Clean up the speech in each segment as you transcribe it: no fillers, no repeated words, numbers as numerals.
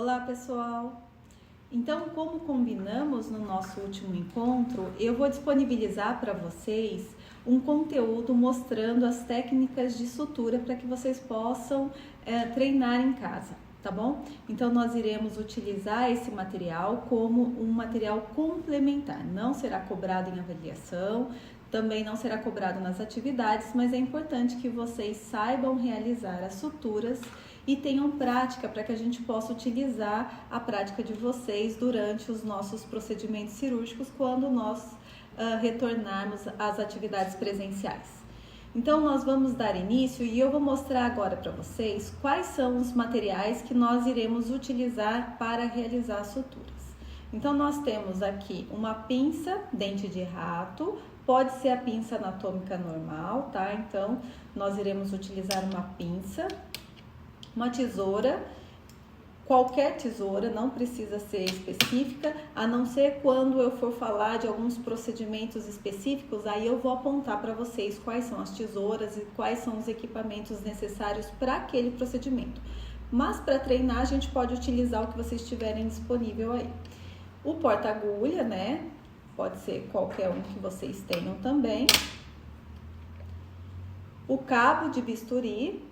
Olá, pessoal! Então, como combinamos no nosso último encontro, eu vou disponibilizar para vocês um conteúdo mostrando as técnicas de sutura para que vocês possam treinar em casa, tá bom? Então, nós iremos utilizar esse material como um material complementar, não será cobrado em avaliação, também não será cobrado nas atividades, mas é importante que vocês saibam realizar as suturas e tenham prática para que a gente possa utilizar a prática de vocês durante os nossos procedimentos cirúrgicos quando nós retornarmos às atividades presenciais. Então, nós vamos dar início e eu vou mostrar agora para vocês quais são os materiais que nós iremos utilizar para realizar as suturas. Então, nós temos aqui uma pinça dente de rato, pode ser a pinça anatômica normal, tá? Então, nós iremos utilizar uma pinça, uma tesoura, qualquer tesoura, não precisa ser específica, a não ser quando eu for falar de alguns procedimentos específicos, aí eu vou apontar para vocês quais são as tesouras e quais são os equipamentos necessários para aquele procedimento. Mas para treinar, a gente pode utilizar o que vocês tiverem disponível aí. O porta-agulha, né? Pode ser qualquer um que vocês tenham também. O cabo de bisturi,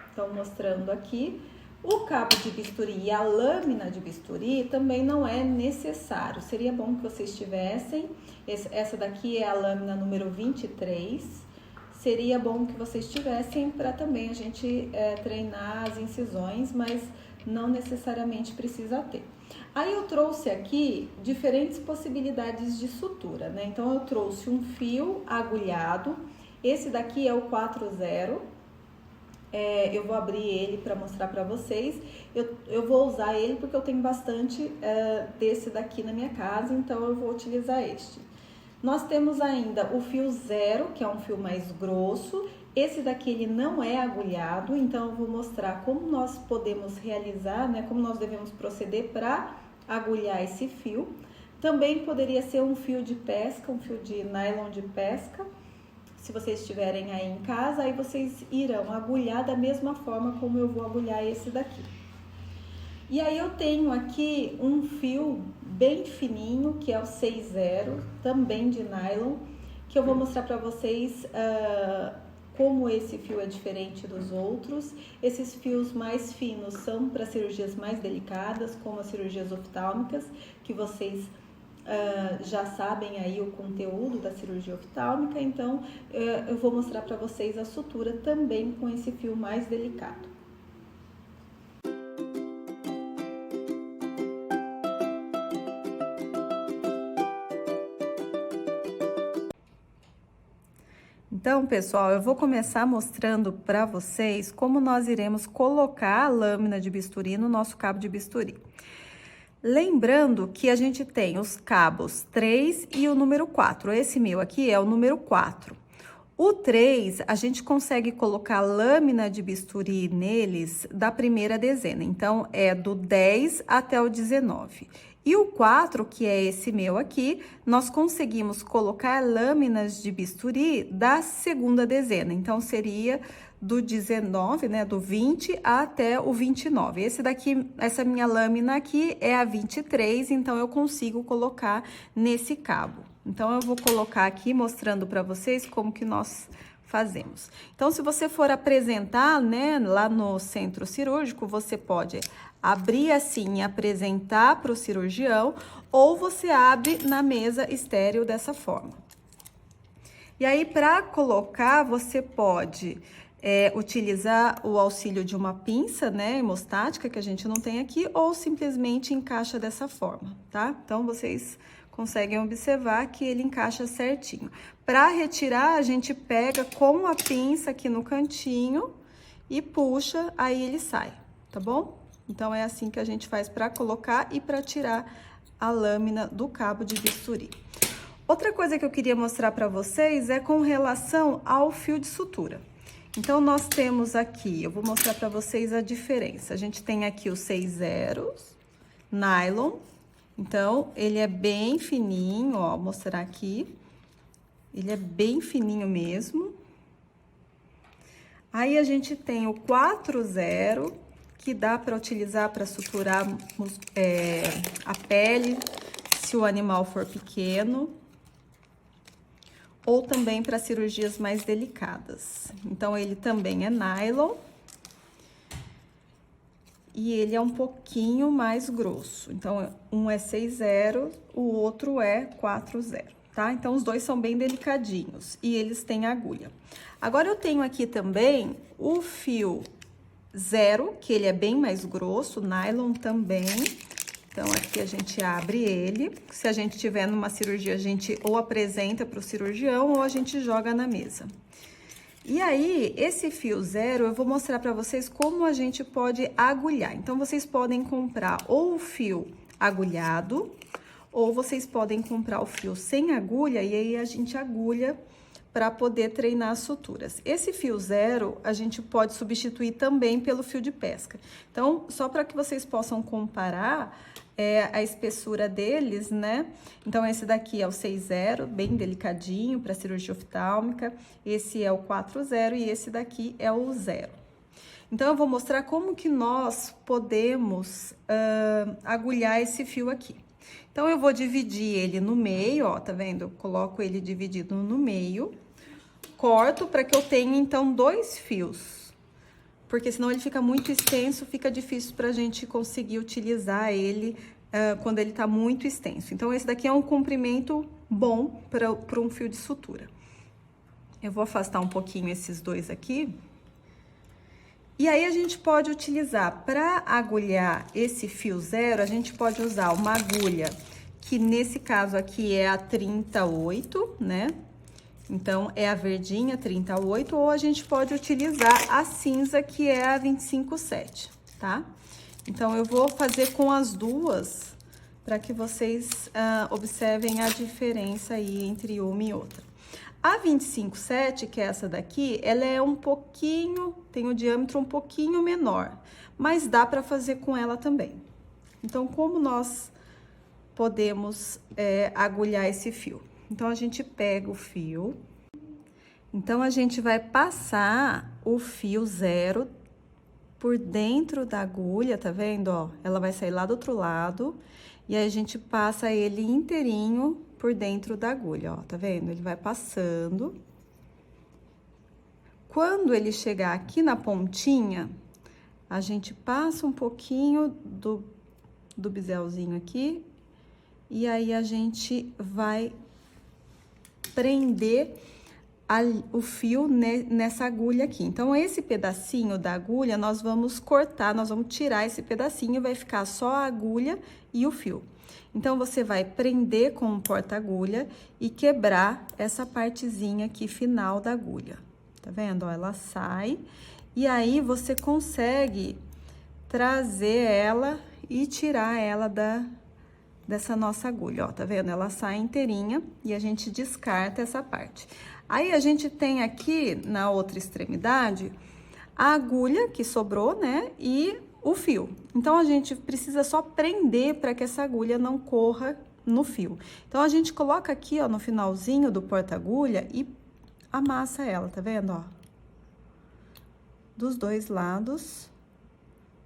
estão mostrando aqui. O cabo de bisturi e a lâmina de bisturi também não é necessário. Seria bom que vocês tivessem. Essa daqui é a lâmina número 23. Seria bom que vocês tivessem para também a gente treinar as incisões, mas não necessariamente precisa ter. Aí eu trouxe aqui diferentes possibilidades de sutura, né? Então eu trouxe um fio agulhado, esse daqui é o 40, eu vou abrir ele para mostrar para vocês. Eu vou usar ele porque eu tenho bastante desse daqui na minha casa, então eu vou utilizar este. Nós temos ainda o fio 0, que é um fio mais grosso. Esse daqui ele não é agulhado, então eu vou mostrar como nós podemos realizar, né, como nós devemos proceder para agulhar esse fio. Também poderia ser um fio de pesca, um fio de nylon de pesca. Se vocês estiverem aí em casa, aí vocês irão agulhar da mesma forma como eu vou agulhar esse daqui. E aí eu tenho aqui um fio bem fininho, que é o 60, também de nylon, que eu vou mostrar para vocês como esse fio é diferente dos outros. Esses fios mais finos são para cirurgias mais delicadas, como as cirurgias oftálmicas, que vocês já sabem aí o conteúdo da cirurgia oftálmica, então eu vou mostrar para vocês a sutura também com esse fio mais delicado. Então, pessoal, eu vou começar mostrando para vocês como nós iremos colocar a lâmina de bisturi no nosso cabo de bisturi. Lembrando que a gente tem os cabos 3 e o número 4. Esse meu aqui é o número 4. O 3, a gente consegue colocar lâmina de bisturi neles da primeira dezena. Então, é do 10 até o 19. E o 4, que é esse meu aqui, nós conseguimos colocar lâminas de bisturi da segunda dezena. Então, seria do 19, né, do 20 até o 29. Esse daqui, essa minha lâmina aqui é a 23, então eu consigo colocar nesse cabo. Então, eu vou colocar aqui mostrando para vocês como que nós fazemos. Então, se você for apresentar, né, lá no centro cirúrgico, você pode abrir assim e apresentar para o cirurgião, ou você abre na mesa estéril dessa forma. E aí, para colocar, você pode utilizar o auxílio de uma pinça, né, hemostática, que a gente não tem aqui, ou simplesmente encaixa dessa forma, tá? Então, vocês conseguem observar que ele encaixa certinho. Para retirar, a gente pega com a pinça aqui no cantinho e puxa, aí ele sai, tá bom? Então, é assim que a gente faz para colocar e para tirar a lâmina do cabo de bisturi. Outra coisa que eu queria mostrar para vocês é com relação ao fio de sutura. Então, nós temos aqui, eu vou mostrar para vocês a diferença. A gente tem aqui os 60 nylon. Então, ele é bem fininho, ó, vou mostrar aqui. Ele é bem fininho mesmo. Aí, a gente tem o 40, que dá para utilizar para suturar a pele, se o animal for pequeno, ou também para cirurgias mais delicadas. Então, ele também é nylon. E ele é um pouquinho mais grosso. Então, um é 6,0, o outro é 4,0, tá? Então, os dois são bem delicadinhos e eles têm agulha. Agora, eu tenho aqui também o fio 0, que ele é bem mais grosso, nylon também. Então, aqui a gente abre ele. Se a gente tiver numa cirurgia, a gente ou apresenta para o cirurgião ou a gente joga na mesa. E aí, esse fio 0, eu vou mostrar para vocês como a gente pode agulhar. Então, vocês podem comprar ou o fio agulhado, ou vocês podem comprar o fio sem agulha, e aí a gente agulha para poder treinar as suturas. Esse fio 0, a gente pode substituir também pelo fio de pesca. Então, só para que vocês possam comparar a espessura deles, né? Então, esse daqui é o 6,0, bem delicadinho para cirurgia oftálmica. Esse é o 4,0 e esse daqui é o 0. Então, eu vou mostrar como que nós podemos agulhar esse fio aqui. Então, eu vou dividir ele no meio, ó, tá vendo? Eu coloco ele dividido no meio, corto para que eu tenha, então, 2 fios. Porque senão ele fica muito extenso, fica difícil pra gente conseguir utilizar ele quando ele tá muito extenso. Então, esse daqui é um comprimento bom para um fio de sutura. Eu vou afastar um pouquinho esses dois aqui. E aí, a gente pode utilizar, para agulhar esse fio 0, a gente pode usar uma agulha, que nesse caso aqui é a 38, né? Então, é a verdinha 38, ou a gente pode utilizar a cinza, que é a 25,7, tá? Então, eu vou fazer com as duas, para que vocês observem a diferença aí entre uma e outra. A 25,7, que é essa daqui, ela é um pouquinho, tem o diâmetro um pouquinho menor, mas dá para fazer com ela também. Então, como nós podemos agulhar esse fio? Então, a gente pega o fio, então, a gente vai passar o fio 0 por dentro da agulha, tá vendo, ó? Ela vai sair lá do outro lado, e aí a gente passa ele inteirinho por dentro da agulha, ó, tá vendo? Ele vai passando. Quando ele chegar aqui na pontinha, a gente passa um pouquinho do biselzinho aqui, e aí a gente vai prender o fio nessa agulha aqui. Então, esse pedacinho da agulha, nós vamos cortar, nós vamos tirar esse pedacinho, vai ficar só a agulha e o fio. Então, você vai prender com um porta-agulha e quebrar essa partezinha aqui final da agulha. Tá vendo? Ó, ela sai e aí você consegue trazer ela e tirar ela dessa nossa agulha, ó, tá vendo? Ela sai inteirinha e a gente descarta essa parte. Aí, a gente tem aqui, na outra extremidade, a agulha que sobrou, né? E o fio. Então, a gente precisa só prender para que essa agulha não corra no fio. Então, a gente coloca aqui, ó, no finalzinho do porta-agulha e amassa ela, tá vendo, ó? Dos dois lados.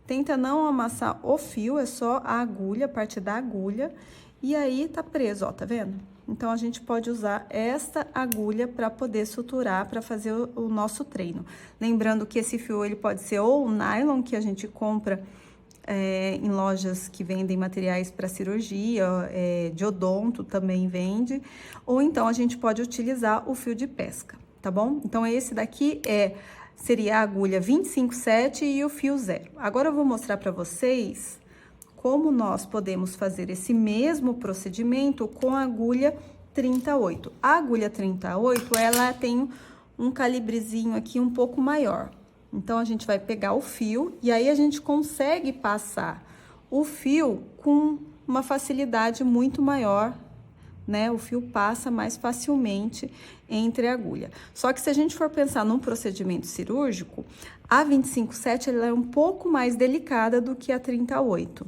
Tenta não amassar o fio, é só a agulha, a parte da agulha. E aí, tá preso, ó, tá vendo? Então, a gente pode usar esta agulha para poder suturar, para fazer o nosso treino. Lembrando que esse fio, ele pode ser ou o nylon, que a gente compra em lojas que vendem materiais para cirurgia, de odonto também vende, ou então a gente pode utilizar o fio de pesca, tá bom? Então, esse daqui seria a agulha 25,7 e o fio 0. Agora, eu vou mostrar para vocês como nós podemos fazer esse mesmo procedimento com a agulha 38. A agulha 38, ela tem um calibrezinho aqui um pouco maior. Então, a gente vai pegar o fio e aí a gente consegue passar o fio com uma facilidade muito maior, né? O fio passa mais facilmente entre a agulha. Só que se a gente for pensar num procedimento cirúrgico, a 25,7 ela é um pouco mais delicada do que a 38.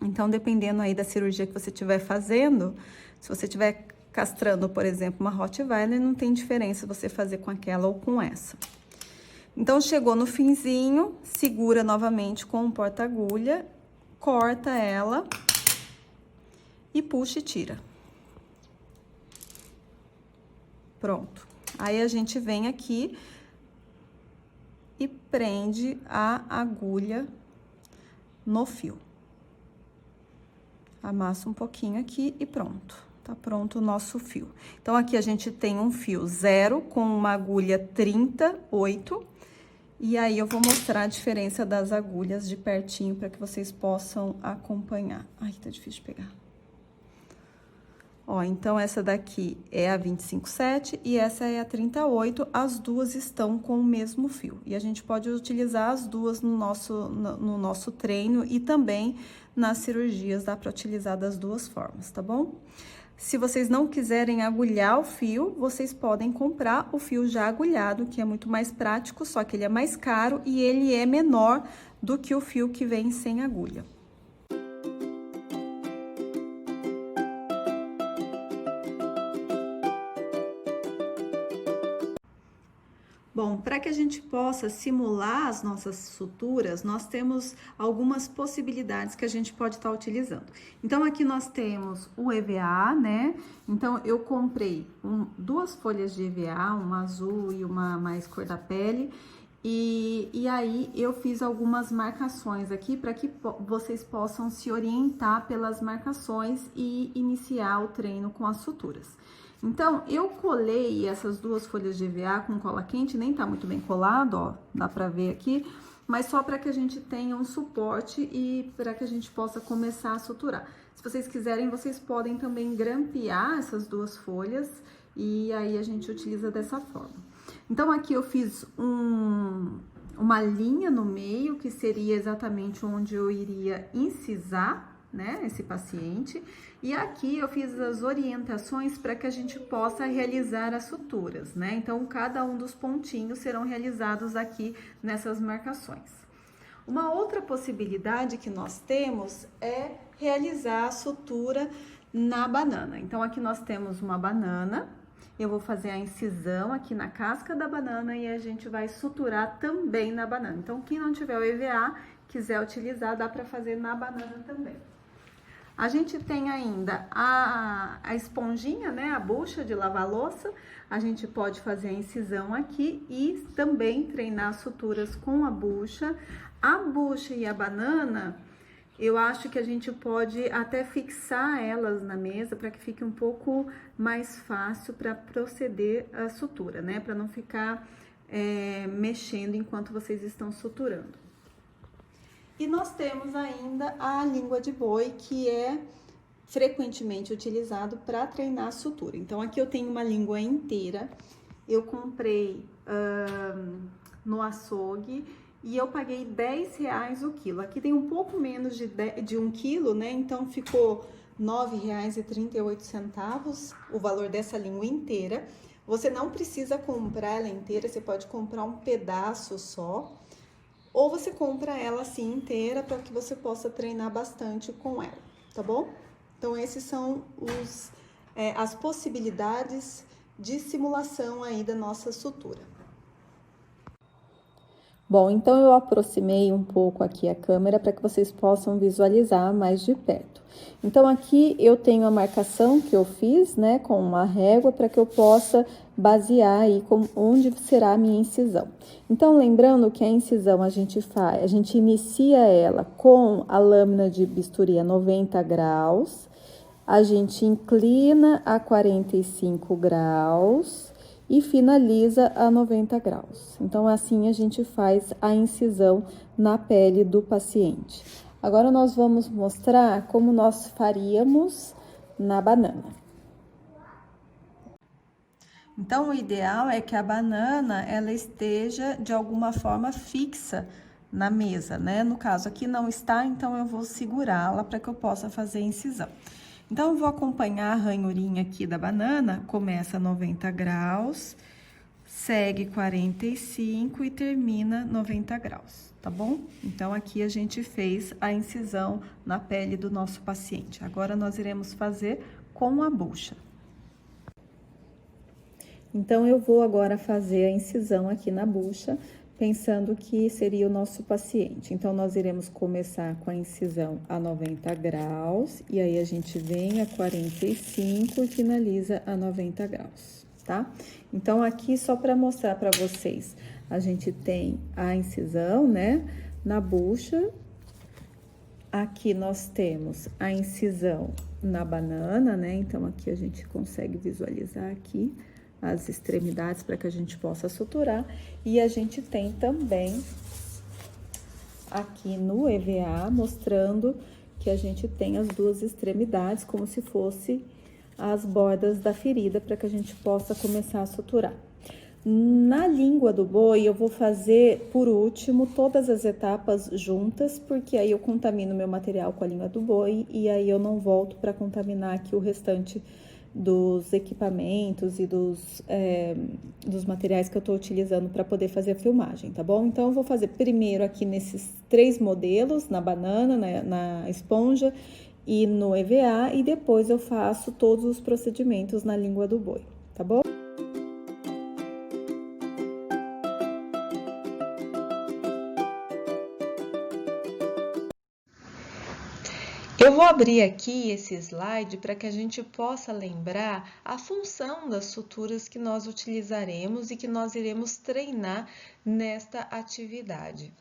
Então, dependendo aí da cirurgia que você estiver fazendo, se você estiver castrando, por exemplo, uma Rottweiler, não tem diferença você fazer com aquela ou com essa. Então, chegou no finzinho, segura novamente com o porta-agulha, corta ela e puxa e tira. Pronto. Aí, a gente vem aqui e prende a agulha no fio. Amassa um pouquinho aqui e pronto. Tá pronto o nosso fio. Então, aqui a gente tem um fio 0 com uma agulha 38. E aí, eu vou mostrar a diferença das agulhas de pertinho para que vocês possam acompanhar. Ai, tá difícil de pegar. Ó, então, essa daqui é a 25,7 e essa é a 38. As duas estão com o mesmo fio. E a gente pode utilizar as duas no nosso treino e também nas cirurgias, dá para utilizar das duas formas, tá bom? Se vocês não quiserem agulhar o fio, vocês podem comprar o fio já agulhado, que é muito mais prático, só que ele é mais caro e ele é menor do que o fio que vem sem agulha. Bom, para que a gente possa simular as nossas suturas, nós temos algumas possibilidades que a gente pode estar utilizando. Então, aqui nós temos o EVA, né? Então, eu comprei duas folhas de EVA, uma azul e uma mais cor da pele. E aí, eu fiz algumas marcações aqui para que vocês possam se orientar pelas marcações e iniciar o treino com as suturas. Então, eu colei essas duas folhas de EVA com cola quente, nem tá muito bem colado, ó, dá pra ver aqui, mas só para que a gente tenha um suporte e para que a gente possa começar a suturar. Se vocês quiserem, vocês podem também grampear essas duas folhas e aí a gente utiliza dessa forma. Então, aqui eu fiz uma linha no meio, que seria exatamente onde eu iria incisar, né, esse paciente, e aqui eu fiz as orientações para que a gente possa realizar as suturas, né? Então, cada um dos pontinhos serão realizados aqui nessas marcações. Uma outra possibilidade que nós temos é realizar a sutura na banana. Então, aqui nós temos uma banana, eu vou fazer a incisão aqui na casca da banana e a gente vai suturar também na banana. Então, quem não tiver o EVA, quiser utilizar, dá para fazer na banana também. A gente tem ainda a esponjinha, né, a bucha de lavar louça, a gente pode fazer a incisão aqui e também treinar suturas com a bucha. A bucha e a banana, eu acho que a gente pode até fixar elas na mesa para que fique um pouco mais fácil para proceder a sutura, né, para não ficar mexendo enquanto vocês estão suturando. E nós temos ainda a língua de boi, que é frequentemente utilizado para treinar a sutura. Então, aqui eu tenho uma língua inteira, eu comprei no açougue e eu paguei R$10 o quilo. Aqui tem um pouco menos de 1 quilo, né? Então, ficou R$ 9,38 o valor dessa língua inteira. Você não precisa comprar ela inteira, você pode comprar um pedaço só. Ou você compra ela assim inteira para que você possa treinar bastante com ela, tá bom? Então, esses são as possibilidades de simulação aí da nossa sutura. Bom, então eu aproximei um pouco aqui a câmera para que vocês possam visualizar mais de perto. Então, aqui eu tenho a marcação que eu fiz, né, com uma régua para que eu possa basear aí onde será a minha incisão. Então, lembrando que a incisão a gente inicia ela com a lâmina de bisturi a 90 graus, a gente inclina a 45 graus e finaliza a 90 graus. Então, assim a gente faz a incisão na pele do paciente. Agora, nós vamos mostrar como nós faríamos na banana. Então, o ideal é que a banana, ela esteja de alguma forma fixa na mesa, né? No caso, aqui não está, então eu vou segurá-la para que eu possa fazer a incisão. Então, eu vou acompanhar a ranhurinha aqui da banana, começa a 90 graus, segue 45 e termina 90 graus, tá bom? Então, aqui a gente fez a incisão na pele do nosso paciente. Agora, nós iremos fazer com a bucha. Então, eu vou agora fazer a incisão aqui na bucha pensando que seria o nosso paciente. Então, nós iremos começar com a incisão a 90 graus, e aí a gente vem a 45 e finaliza a 90 graus, tá? Então, aqui só para mostrar para vocês, a gente tem a incisão, né, na bucha. Aqui nós temos a incisão na banana, né? Então, aqui a gente consegue visualizar aqui as extremidades para que a gente possa suturar. E a gente tem também aqui no EVA mostrando que a gente tem as duas extremidades como se fosse as bordas da ferida para que a gente possa começar a suturar. Na língua do boi, eu vou fazer, por último, todas as etapas juntas, porque aí eu contamino meu material com a língua do boi e aí eu não volto para contaminar aqui o restante dos equipamentos e dos materiais que eu tô utilizando para poder fazer a filmagem, tá bom? Então, eu vou fazer primeiro aqui nesses 3 modelos, na banana, na esponja e no EVA, e depois eu faço todos os procedimentos na língua do boi, tá bom? Eu vou abrir aqui esse slide para que a gente possa lembrar a função das suturas que nós utilizaremos e que nós iremos treinar nesta atividade.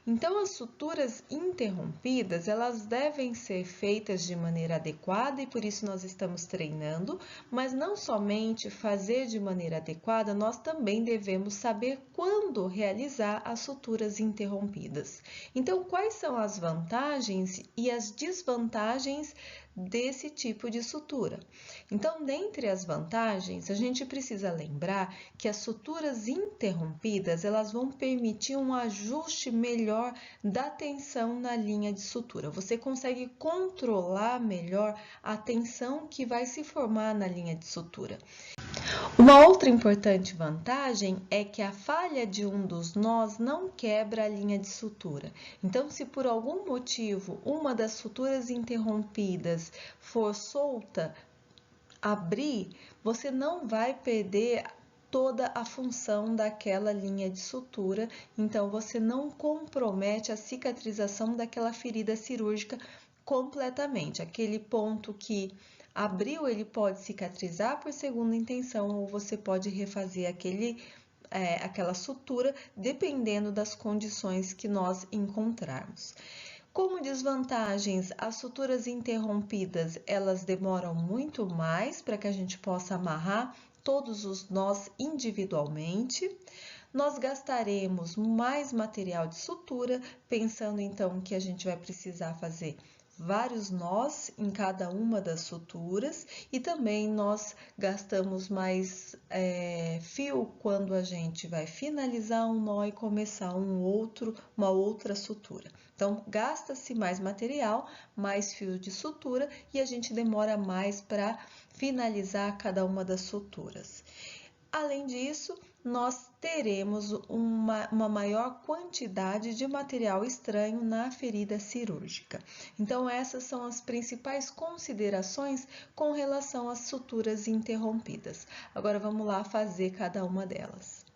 Então, as suturas interrompidas, elas devem ser feitas de maneira adequada e por isso nós estamos treinando, mas não somente fazer de maneira adequada, nós também devemos saber quando realizar as suturas interrompidas. Então, quais são as vantagens e as desvantagens desse tipo de sutura? Então, dentre as vantagens, a gente precisa lembrar que as suturas interrompidas, elas vão permitir um ajuste melhor da tensão na linha de sutura. Você consegue controlar melhor a tensão que vai se formar na linha de sutura. Uma outra importante vantagem é que a falha de um dos nós não quebra a linha de sutura. Então, se por algum motivo uma das suturas interrompidas for solta, abrir, você não vai perder toda a função daquela linha de sutura, então você não compromete a cicatrização daquela ferida cirúrgica completamente. Aquele ponto que abriu, ele pode cicatrizar por segunda intenção ou você pode refazer aquela sutura, dependendo das condições que nós encontrarmos. Como desvantagens, as suturas interrompidas, elas demoram muito mais para que a gente possa amarrar todos os nós individualmente. Nós gastaremos mais material de sutura, pensando então que a gente vai precisar fazer vários nós em cada uma das suturas e também nós gastamos mais fio quando a gente vai finalizar um nó e começar uma outra sutura. Então, gasta-se mais material, mais fio de sutura e a gente demora mais para finalizar cada uma das suturas. Além disso, nós teremos uma maior quantidade de material estranho na ferida cirúrgica. Então, essas são as principais considerações com relação às suturas interrompidas. Agora, vamos lá fazer cada uma delas.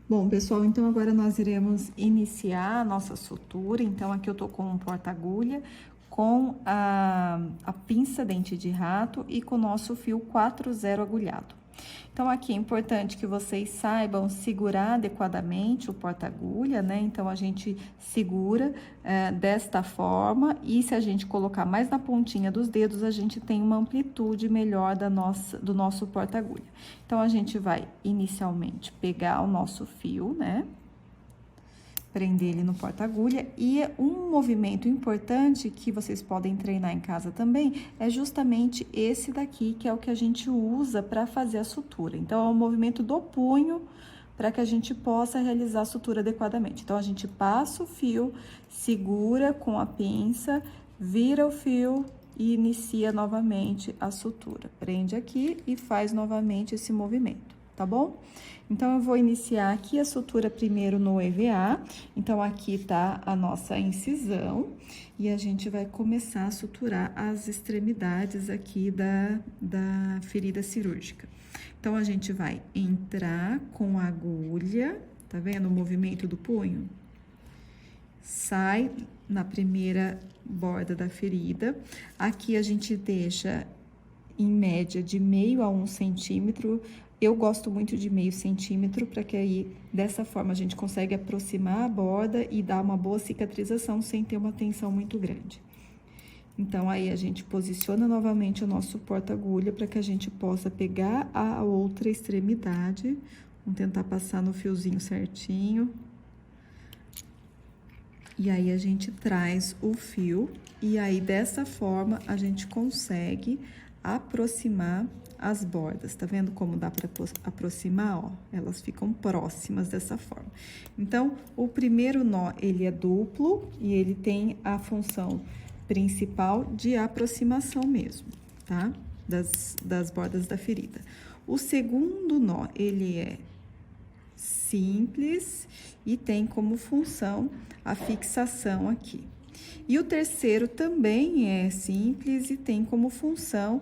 Bom, pessoal, então agora nós iremos iniciar a nossa sutura. Então, aqui eu tô com um porta-agulha, com a pinça dente de rato e com o nosso fio 4/0 agulhado. Então, aqui é importante que vocês saibam segurar adequadamente o porta-agulha, né? Então, a gente segura desta forma e se a gente colocar mais na pontinha dos dedos, a gente tem uma amplitude melhor do nosso porta-agulha. Então, a gente vai inicialmente pegar o nosso fio, né? Prender ele no porta-agulha e um movimento importante que vocês podem treinar em casa também é justamente esse daqui, que é o que a gente usa para fazer a sutura. Então, é o movimento do punho para que a gente possa realizar a sutura adequadamente. Então, a gente passa o fio, segura com a pinça, vira o fio e inicia novamente a sutura. Prende aqui e faz novamente esse movimento, tá bom? Então, eu vou iniciar aqui a sutura primeiro no EVA. Então, aqui tá a nossa incisão e a gente vai começar a suturar as extremidades aqui da ferida cirúrgica. Então, a gente vai entrar com a agulha Tá vendo o movimento do punho? Sai na primeira borda da ferida. Aqui a gente deixa em média de meio a 1 centímetro. Eu gosto muito de meio centímetro, para que aí, dessa forma, a gente consegue aproximar a borda e dar uma boa cicatrização sem ter uma tensão muito grande. Então, aí a gente posiciona novamente o nosso porta-agulha para que a gente possa pegar a outra extremidade. Vamos tentar passar no fiozinho certinho. E aí, a gente traz o fio, e aí, dessa forma, a gente consegue aproximar as bordas. Tá vendo como dá para aproximar, ó? Elas ficam próximas dessa forma. Então, o primeiro nó, ele é duplo e ele tem a função principal de aproximação mesmo, tá? Das bordas da ferida. O segundo nó, ele é simples e tem como função a fixação aqui. E o terceiro também é simples e tem como função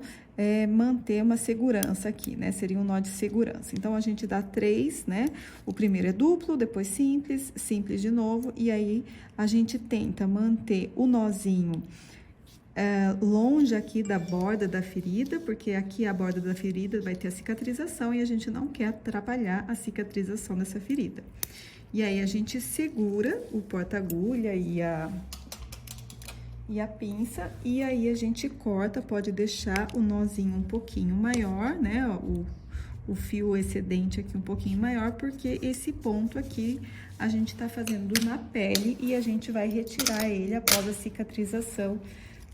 manter uma segurança aqui, né? Seria um nó de segurança. Então, a gente dá 3, né? O primeiro é duplo, depois simples, simples de novo, e aí a gente tenta manter o nozinho longe aqui da borda da ferida, porque aqui a borda da ferida vai ter a cicatrização e a gente não quer atrapalhar a cicatrização dessa ferida. E aí, a gente segura o porta-agulha e a pinça, e aí a gente corta, pode deixar o nozinho um pouquinho maior, né? O fio excedente aqui um pouquinho maior, porque esse ponto aqui a gente tá fazendo na pele e a gente vai retirar ele após a cicatrização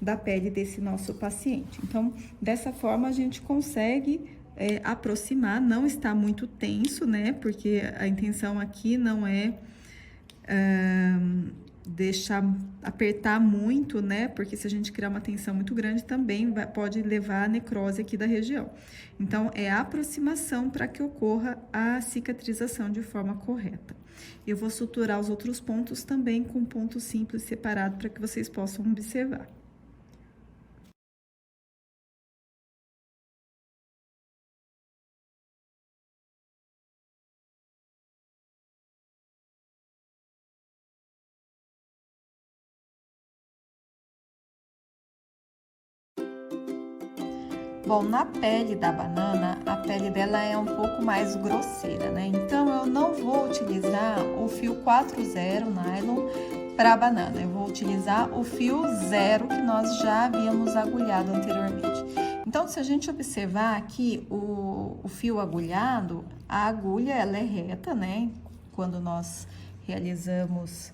da pele desse nosso paciente. Então, dessa forma, a gente consegue aproximar, não está muito tenso, né? Porque a intenção aqui não é deixar apertar muito, né? Porque se a gente criar uma tensão muito grande, também pode levar à necrose aqui da região. Então, é a aproximação para que ocorra a cicatrização de forma correta. Eu vou suturar os outros pontos também com ponto simples separado para que vocês possam observar. Bom, na pele da banana, a pele dela é um pouco mais grosseira, né? Então, eu não vou utilizar o fio 4/0 nylon para banana. Eu vou utilizar o fio 0 que nós já havíamos agulhado anteriormente. Então, se a gente observar aqui o fio agulhado, a agulha ela é reta, né? Quando nós realizamos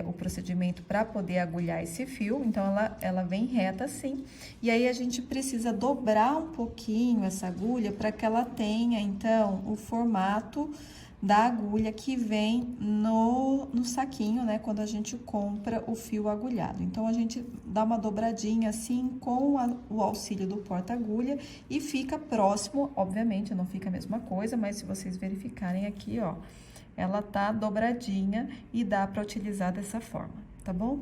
o procedimento para poder agulhar esse fio, então ela vem reta assim, e aí a gente precisa dobrar um pouquinho essa agulha para que ela tenha, então, o formato da agulha que vem no saquinho, né, quando a gente compra o fio agulhado. Então, a gente dá uma dobradinha assim com o auxílio do porta-agulha e fica próximo, obviamente não fica a mesma coisa, mas se vocês verificarem aqui, ó, ela tá dobradinha e dá para utilizar dessa forma, tá bom?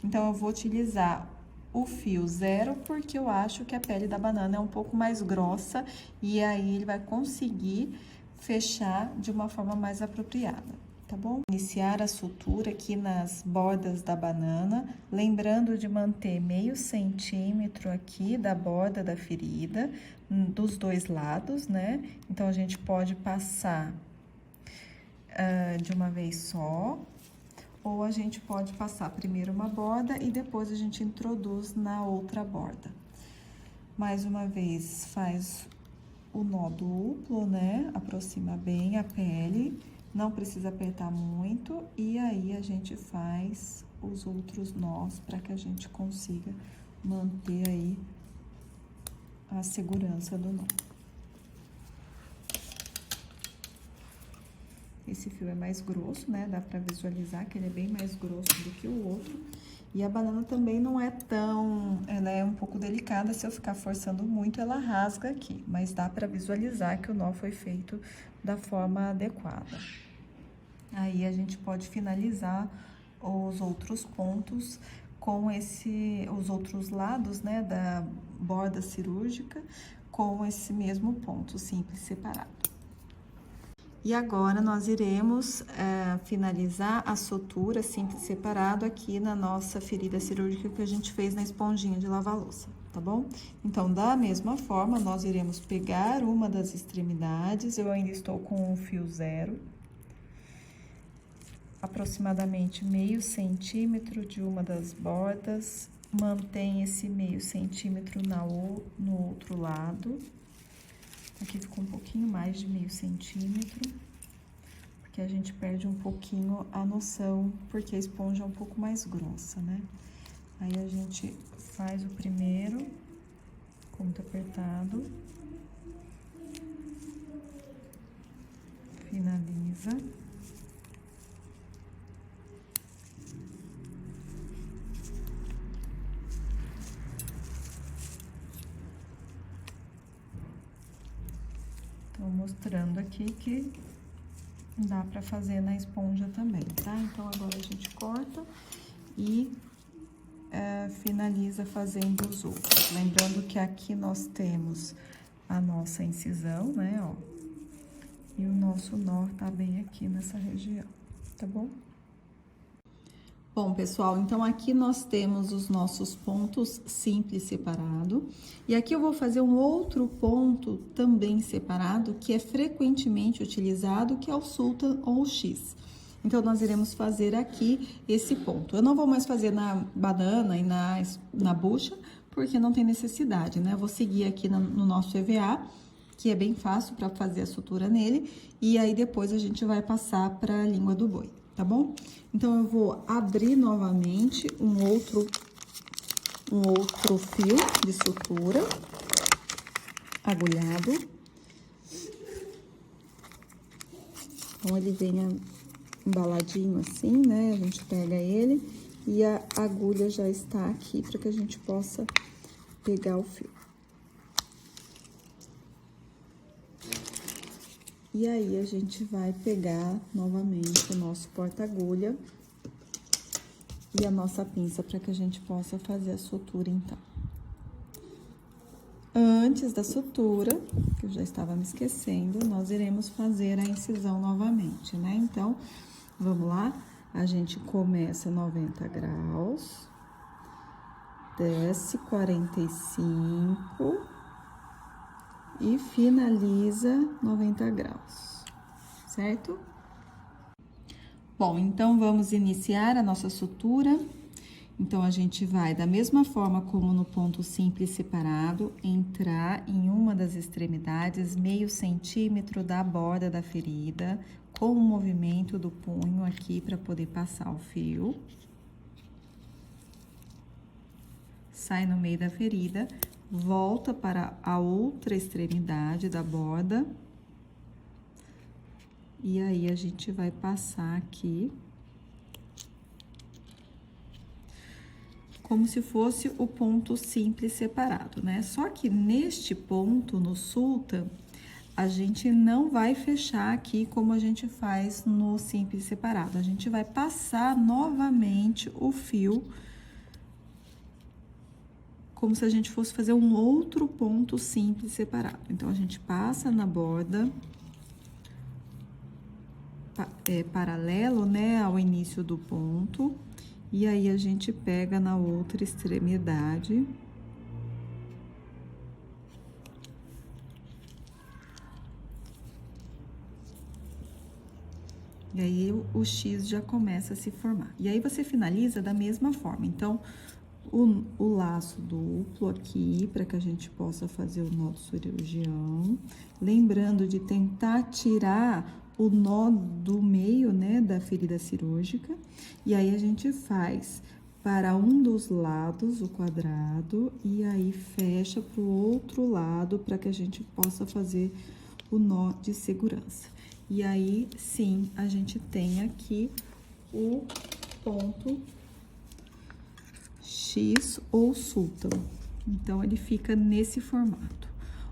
Então, eu vou utilizar o fio 0, porque eu acho que a pele da banana é um pouco mais grossa e aí ele vai conseguir fechar de uma forma mais apropriada, tá bom? Iniciar a sutura aqui nas bordas da banana, lembrando de manter meio centímetro aqui da borda da ferida, dos dois lados, né? Então, a gente pode passar de uma vez só, ou a gente pode passar primeiro uma borda e depois a gente introduz na outra borda. Mais uma vez, faz o nó duplo, né? Aproxima bem a pele, não precisa apertar muito, e aí a gente faz os outros nós para que a gente consiga manter aí a segurança do nó. Esse fio é mais grosso, né? Dá pra visualizar que ele é bem mais grosso do que o outro. E a banana também não é tão... Ela é um pouco delicada, se eu ficar forçando muito, ela rasga aqui. Mas dá pra visualizar que o nó foi feito da forma adequada. Aí, a gente pode finalizar os outros pontos com os outros lados, né? Da borda cirúrgica, com esse mesmo ponto simples separado. E agora, nós iremos finalizar a sutura simples separado aqui na nossa ferida cirúrgica que a gente fez na esponjinha de lavar louça, tá bom? Então, da mesma forma, nós iremos pegar uma das extremidades, eu ainda estou com um fio zero, aproximadamente meio centímetro de uma das bordas, mantém esse meio centímetro no outro lado. Aqui ficou um pouquinho mais de meio centímetro, porque a gente perde um pouquinho a noção, porque a esponja é um pouco mais grossa, né? Aí a gente faz o primeiro, com muito apertado, finaliza. Tô mostrando aqui que dá pra fazer na esponja também, tá? Então, agora a gente corta e finaliza fazendo os outros. Lembrando que aqui nós temos a nossa incisão, né, ó. E o nosso nó tá bem aqui nessa região, tá bom? Bom, pessoal, então aqui nós temos os nossos pontos simples separado. E aqui eu vou fazer um outro ponto também separado, que é frequentemente utilizado, que é o sultan ou o X. Então, nós iremos fazer aqui esse ponto. Eu não vou mais fazer na banana e na bucha, porque não tem necessidade, né? Eu vou seguir aqui no nosso EVA, que é bem fácil para fazer a sutura nele. E aí, depois, a gente vai passar para a língua do boi. Tá bom? Então, eu vou abrir novamente um outro fio de sutura agulhado. Então, ele vem embaladinho assim, né? A gente pega ele e a agulha já está aqui para que a gente possa pegar o fio. E aí, a gente vai pegar novamente o nosso porta-agulha e a nossa pinça para que a gente possa fazer a sutura, então. Antes da sutura, que eu já estava me esquecendo, nós iremos fazer a incisão novamente, né? Então, vamos lá? A gente começa 90 graus, desce 45... e finaliza 90 graus, certo? Bom, então, vamos iniciar a nossa sutura. Então, a gente vai, da mesma forma como no ponto simples separado, entrar em uma das extremidades, meio centímetro da borda da ferida, com o movimento do punho aqui para poder passar o fio. Sai no meio da ferida. Volta para a outra extremidade da borda. E aí, a gente vai passar aqui. Como se fosse o ponto simples separado, né? Só que neste ponto, no sultan, a gente não vai fechar aqui como a gente faz no simples separado. A gente vai passar novamente o fio como se a gente fosse fazer um outro ponto simples separado. Então, a gente passa na borda, paralelo, né, ao início do ponto, e aí a gente pega na outra extremidade. E aí, o X já começa a se formar. E aí, você finaliza da mesma forma. Então, o laço duplo aqui, para que a gente possa fazer o nó do cirurgião. Lembrando de tentar tirar o nó do meio, né, da ferida cirúrgica. E aí, a gente faz para um dos lados o quadrado e aí fecha para o outro lado, para que a gente possa fazer o nó de segurança. E aí, sim, a gente tem aqui o ponto X ou sultan. Então, ele fica nesse formato.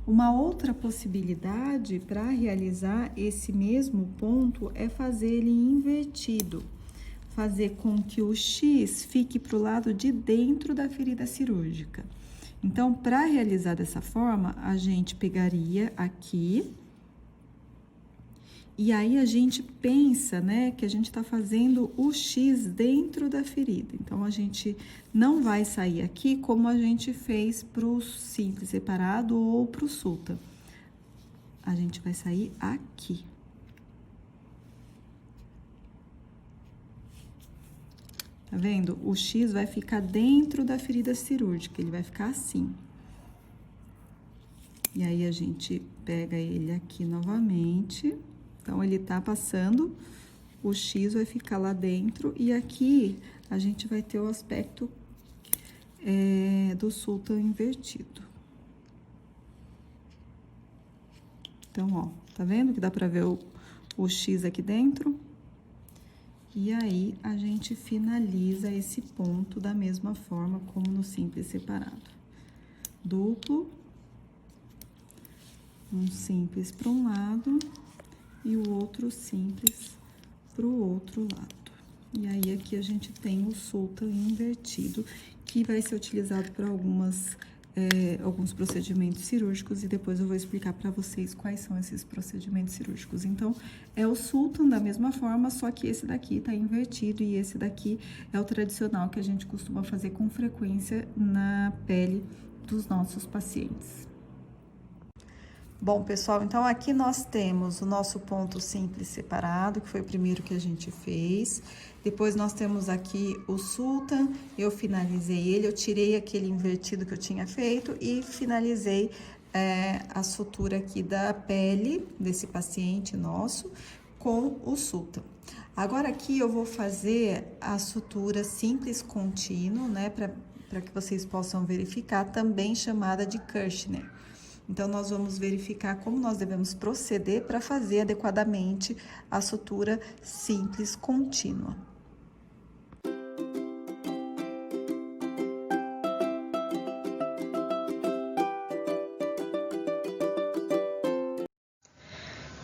Uma outra possibilidade para realizar esse mesmo ponto é fazer ele invertido. Fazer com que o X fique para o lado de dentro da ferida cirúrgica. Então, para realizar dessa forma, a gente pegaria aqui E aí a gente pensa, né, que a gente tá fazendo o X dentro da ferida. Então, a gente não vai sair aqui como a gente fez pro simples separado ou pro sulta. A gente vai sair aqui. Tá vendo? O X vai ficar dentro da ferida cirúrgica, ele vai ficar assim. E aí, a gente pega ele aqui novamente. Então, ele tá passando, o X vai ficar lá dentro. E aqui, a gente vai ter o aspecto do sultan invertido. Então, ó, tá vendo que dá pra ver o X aqui dentro? E aí, a gente finaliza esse ponto da mesma forma como no simples separado. Duplo, um simples para um lado e o outro simples para o outro lado. E aí, aqui a gente tem o sultan invertido, que vai ser utilizado para alguns procedimentos cirúrgicos, e depois eu vou explicar para vocês quais são esses procedimentos cirúrgicos. Então, é o sultan da mesma forma, só que esse daqui tá invertido, e esse daqui é o tradicional que a gente costuma fazer com frequência na pele dos nossos pacientes. Bom, pessoal, então aqui nós temos o nosso ponto simples separado, que foi o primeiro que a gente fez. Depois nós temos aqui o sultan, eu finalizei ele, eu tirei aquele invertido que eu tinha feito e finalizei a sutura aqui da pele desse paciente nosso com o sultan. Agora aqui eu vou fazer a sutura simples contínuo, né, para que vocês possam verificar, também chamada de Kirchner. Então, nós vamos verificar como nós devemos proceder para fazer adequadamente a sutura simples contínua.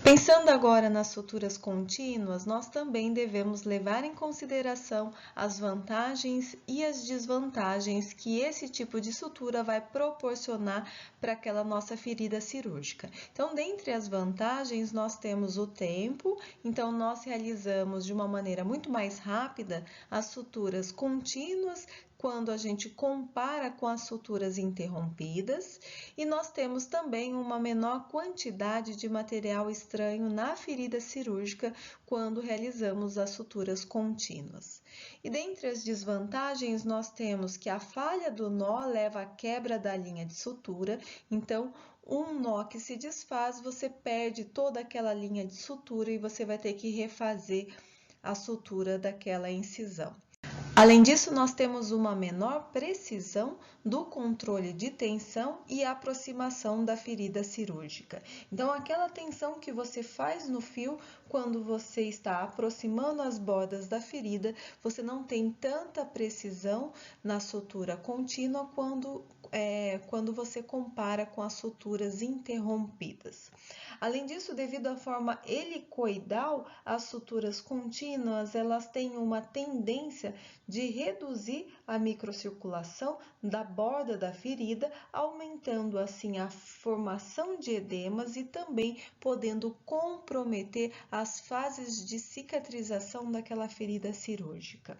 Pensando agora nas suturas contínuas, nós também devemos levar em consideração as vantagens e as desvantagens que esse tipo de sutura vai proporcionar para aquela nossa ferida cirúrgica. Então, dentre as vantagens, nós temos o tempo, então nós realizamos de uma maneira muito mais rápida as suturas contínuas, quando a gente compara com as suturas interrompidas, e nós temos também uma menor quantidade de material estranho na ferida cirúrgica quando realizamos as suturas contínuas. E dentre as desvantagens, nós temos que a falha do nó leva à quebra da linha de sutura, então um nó que se desfaz, você perde toda aquela linha de sutura e você vai ter que refazer a sutura daquela incisão. Além disso, nós temos uma menor precisão do controle de tensão e aproximação da ferida cirúrgica. Então, aquela tensão que você faz no fio quando você está aproximando as bordas da ferida, você não tem tanta precisão na sutura contínua quando você compara com as suturas interrompidas. Além disso, devido à forma helicoidal, as suturas contínuas, elas têm uma tendência de reduzir a microcirculação da borda da ferida, aumentando assim a formação de edemas e também podendo comprometer as fases de cicatrização daquela ferida cirúrgica.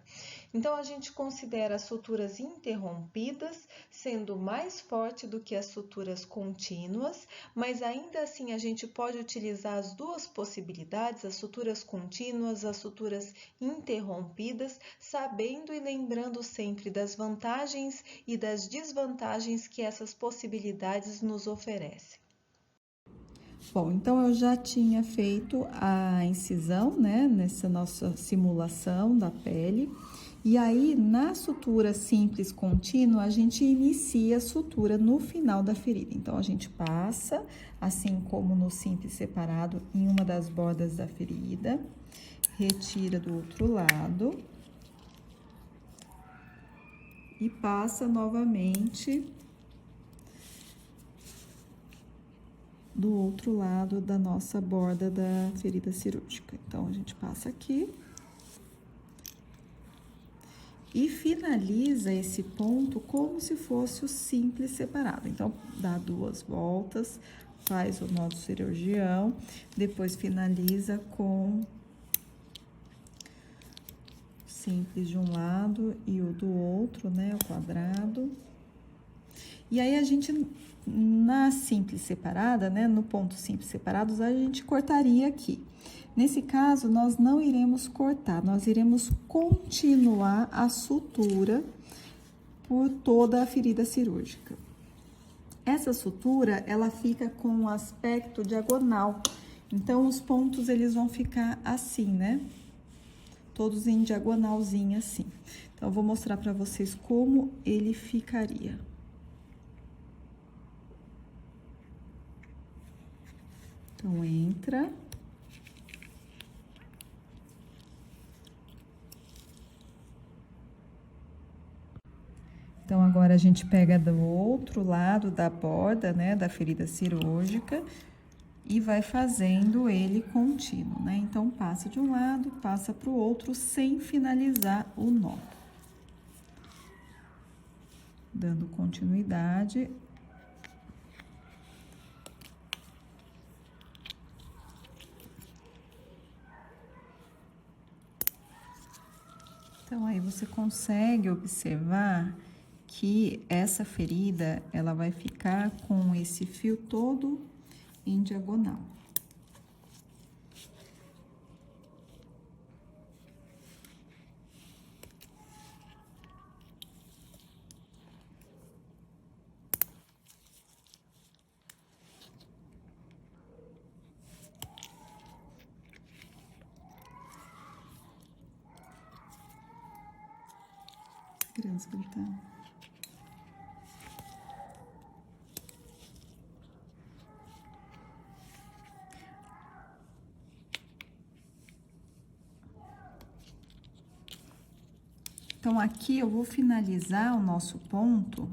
Então, a gente considera as suturas interrompidas sendo mais forte do que as suturas contínuas, mas ainda assim a gente pode utilizar as duas possibilidades, as suturas contínuas, as suturas interrompidas, sabendo e lembrando sempre das vantagens e das desvantagens que essas possibilidades nos oferecem. Bom, então eu já tinha feito a incisão, né, nessa nossa simulação da pele. E aí, na sutura simples contínua, a gente inicia a sutura no final da ferida. Então, a gente passa, assim como no simples separado, em uma das bordas da ferida, retira do outro lado e passa novamente do outro lado da nossa borda da ferida cirúrgica. Então, a gente passa aqui e finaliza esse ponto como se fosse o simples separado. Então, dá 2 voltas, faz o nó do cirurgião, depois finaliza com simples de um lado e o do outro, né, o quadrado. E aí, a gente, na simples separada, né, no ponto simples separados, a gente cortaria aqui. Nesse caso, nós não iremos cortar, nós iremos continuar a sutura por toda a ferida cirúrgica. Essa sutura, ela fica com um aspecto diagonal, então os pontos eles vão ficar assim, né? Todos em diagonalzinha assim. Então, eu vou mostrar para vocês como ele ficaria. Então, entra. Então, agora a gente pega do outro lado da borda, né, da ferida cirúrgica e vai fazendo ele contínuo, né? Então, passa de um lado, passa para o outro sem finalizar o nó. Dando continuidade. Então, aí você consegue observar que essa ferida, ela vai ficar com esse fio todo em diagonal. Criança gritando. Então, aqui eu vou finalizar o nosso ponto.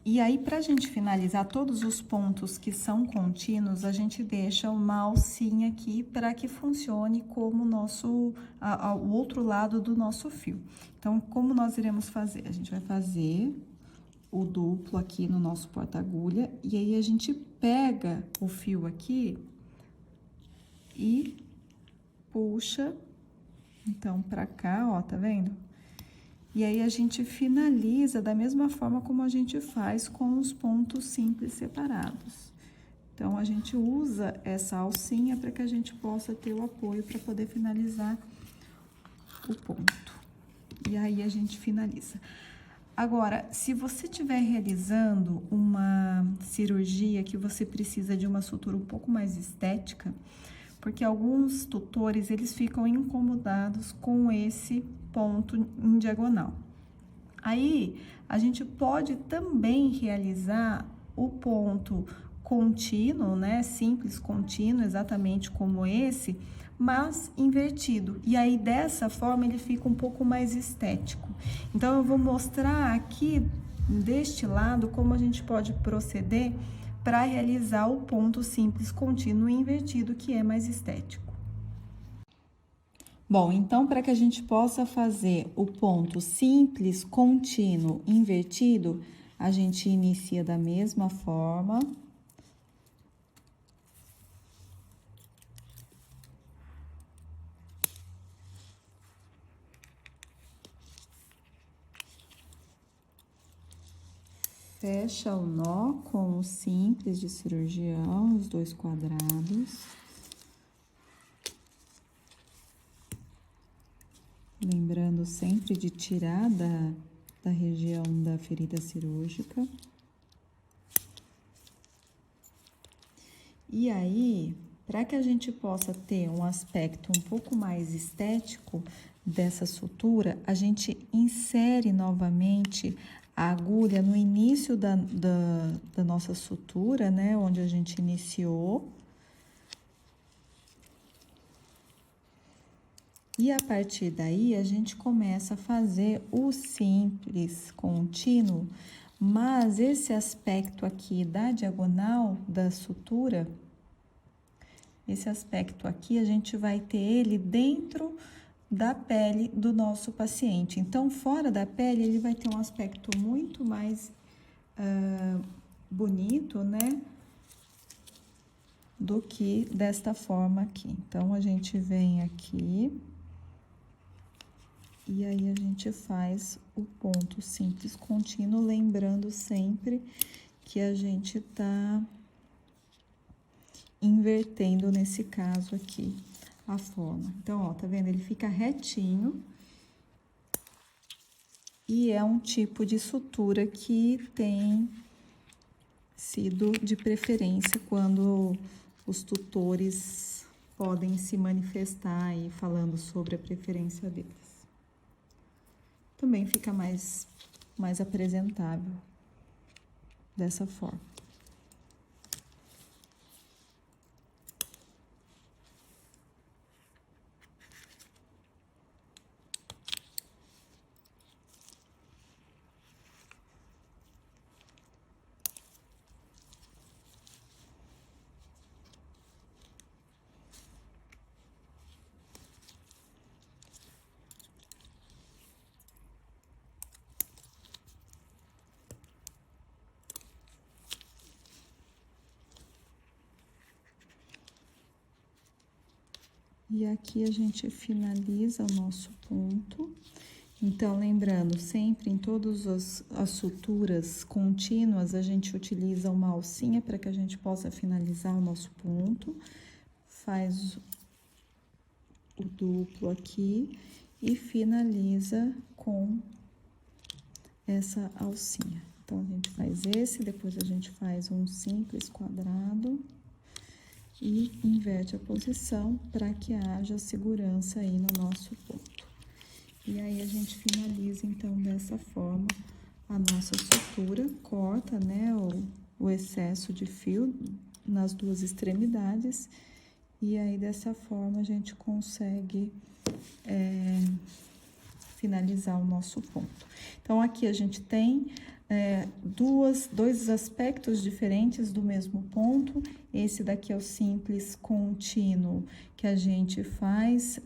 E aí, pra gente finalizar todos os pontos que são contínuos, a gente deixa uma alcinha aqui para que funcione como o outro lado do nosso fio. Então, como nós iremos fazer? A gente vai fazer o duplo aqui no nosso porta-agulha, e aí a gente pega o fio aqui e puxa, então, pra cá, ó, tá vendo? E aí, a gente finaliza da mesma forma como a gente faz com os pontos simples separados. Então, a gente usa essa alcinha para que a gente possa ter o apoio para poder finalizar o ponto. E aí, a gente finaliza. Agora, se você estiver realizando uma cirurgia que você precisa de uma sutura um pouco mais estética, porque alguns tutores, eles ficam incomodados com esse ponto em diagonal. Aí, a gente pode também realizar o ponto contínuo, né? Simples contínuo, exatamente como esse, mas invertido. E aí, dessa forma, ele fica um pouco mais estético. Então, eu vou mostrar aqui, deste lado, como a gente pode proceder para realizar o ponto simples contínuo invertido, que é mais estético. Bom, então, para que a gente possa fazer o ponto simples contínuo invertido, a gente inicia da mesma forma. Fecha o nó com o simples de cirurgião, os 2 quadrados. Lembrando sempre de tirar da região da ferida cirúrgica. E aí, para que a gente possa ter um aspecto um pouco mais estético dessa sutura, a gente insere novamente a agulha no início da nossa sutura, né? Onde a gente iniciou. E a partir daí, a gente começa a fazer o simples contínuo, mas esse aspecto aqui da diagonal da sutura, esse aspecto aqui, a gente vai ter ele dentro da pele do nosso paciente. Então, fora da pele, ele vai ter um aspecto muito mais bonito, né? Do que desta forma aqui. Então, a gente vem aqui e aí a gente faz o ponto simples contínuo, lembrando sempre que a gente tá invertendo nesse caso aqui a forma. Então, ó, tá vendo? Ele fica retinho e é um tipo de sutura que tem sido de preferência quando os tutores podem se manifestar aí falando sobre a preferência deles. Também fica mais apresentável dessa forma. E aqui a gente finaliza o nosso ponto. Então, lembrando, sempre em todas as suturas contínuas, a gente utiliza uma alcinha para que a gente possa finalizar o nosso ponto. Faz o duplo aqui e finaliza com essa alcinha. Então, a gente faz esse, depois a gente faz um simples quadrado e inverte a posição para que haja segurança aí no nosso ponto. E aí, a gente finaliza, então, dessa forma a nossa sutura, corta, né, o excesso de fio nas duas extremidades, e aí, dessa forma, a gente consegue finalizar o nosso ponto. Então, aqui a gente tem dois aspectos diferentes do mesmo ponto. Esse daqui é o simples contínuo que a gente faz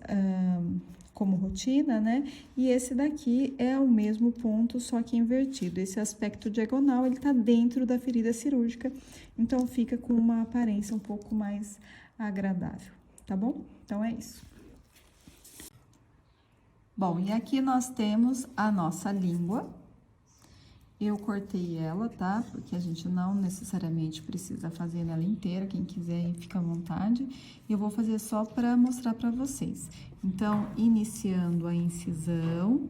como rotina, né? E esse daqui é o mesmo ponto, só que invertido. Esse aspecto diagonal, ele tá dentro da ferida cirúrgica, então fica com uma aparência um pouco mais agradável, tá bom? Então, é isso. Bom, e aqui nós temos a nossa língua. Eu cortei ela, tá? Porque a gente não necessariamente precisa fazer ela inteira, quem quiser fica à vontade. Eu vou fazer só para mostrar para vocês. Então, iniciando a incisão,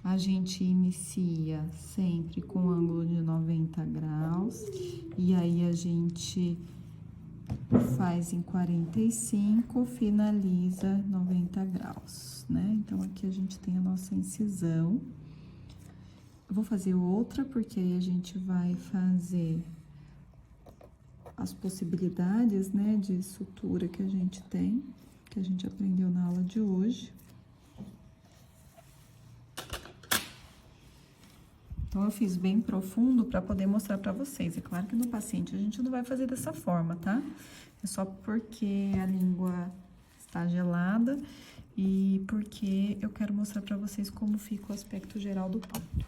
a gente inicia sempre com ângulo de 90 graus. E aí, a gente faz em 45, finaliza 90 graus, né? Então, aqui a gente tem a nossa incisão. Eu vou fazer outra, porque aí a gente vai fazer as possibilidades, né, de sutura que a gente tem, que a gente aprendeu na aula de hoje. Então, eu fiz bem profundo para poder mostrar para vocês. É claro que no paciente a gente não vai fazer dessa forma, tá? É só porque a língua está gelada e porque eu quero mostrar para vocês como fica o aspecto geral do ponto.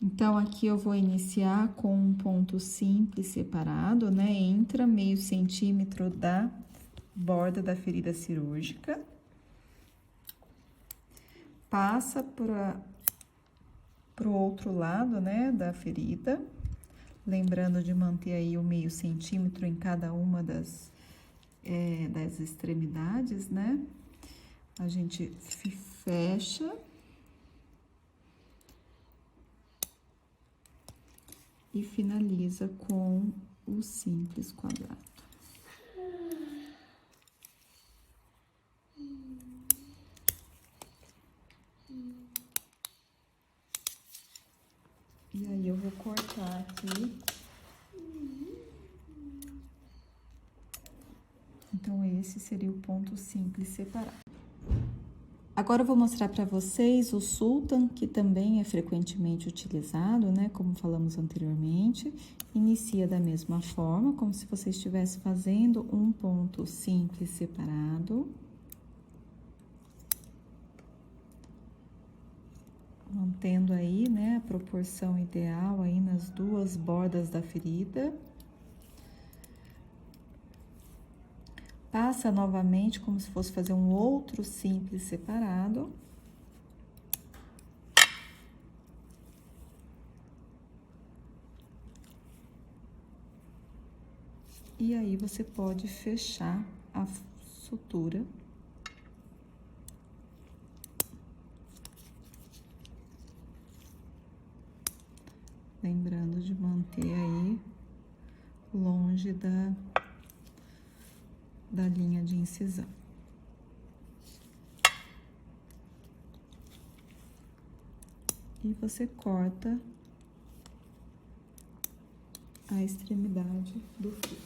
Então, aqui eu vou iniciar com um ponto simples separado, né? Entra meio centímetro da borda da ferida cirúrgica. Passa pro outro lado, né, da ferida. Lembrando de manter aí o meio centímetro em cada uma das extremidades, né? A gente fecha. E finaliza com o simples quadrado. E aí, eu vou cortar aqui. Então, esse seria o ponto simples separado. Agora eu vou mostrar para vocês o Sultan, que também é frequentemente utilizado, né? Como falamos anteriormente. Inicia da mesma forma, como se você estivesse fazendo um ponto simples separado. Mantendo aí, né, a proporção ideal aí nas duas bordas da ferida. Passa novamente como se fosse fazer um outro simples separado. E aí, você pode fechar a sutura. Lembrando de manter aí longe da linha de incisão. E você corta a extremidade do fio.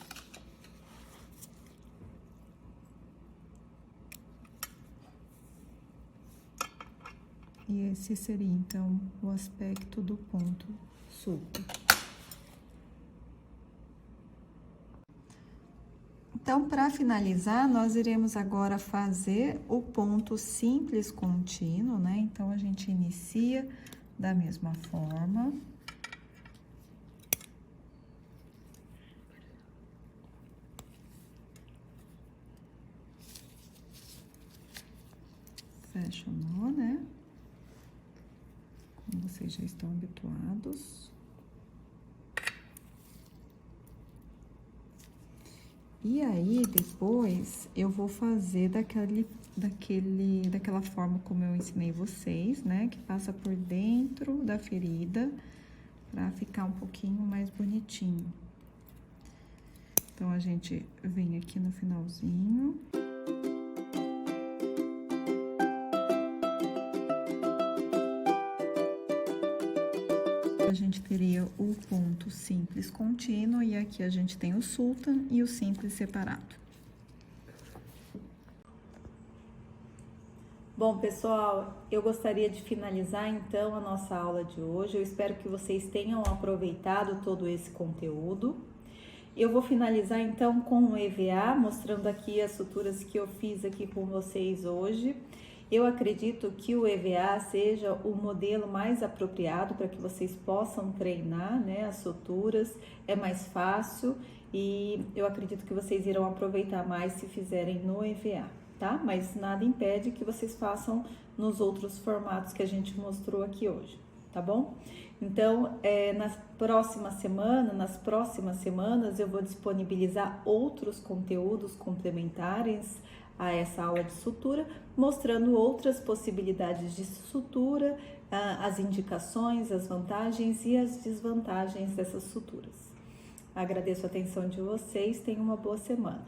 E esse seria, então, o aspecto do ponto Sultan. Então, para finalizar, nós iremos agora fazer o ponto simples contínuo, né? Então, a gente inicia da mesma forma. Fecha o nó, né? Como vocês já estão habituados. E aí, depois, eu vou fazer daquela forma como eu ensinei vocês, né? Que passa por dentro da ferida, pra ficar um pouquinho mais bonitinho. Então, a gente vem aqui no finalzinho. A gente teria o ponto simples contínuo e aqui a gente tem o Sultan e o simples separado. Bom, pessoal, eu gostaria de finalizar então a nossa aula de hoje. Eu espero que vocês tenham aproveitado todo esse conteúdo. Eu vou finalizar então com o EVA, mostrando aqui as suturas que eu fiz aqui com vocês hoje. Eu acredito que o EVA seja o modelo mais apropriado para que vocês possam treinar, né, as suturas, é mais fácil e eu acredito que vocês irão aproveitar mais se fizerem no EVA, tá? Mas nada impede que vocês façam nos outros formatos que a gente mostrou aqui hoje, tá bom? Então, nas próximas semanas eu vou disponibilizar outros conteúdos complementares a essa aula de sutura, mostrando outras possibilidades de sutura, as indicações, as vantagens e as desvantagens dessas suturas. Agradeço a atenção de vocês, tenham uma boa semana.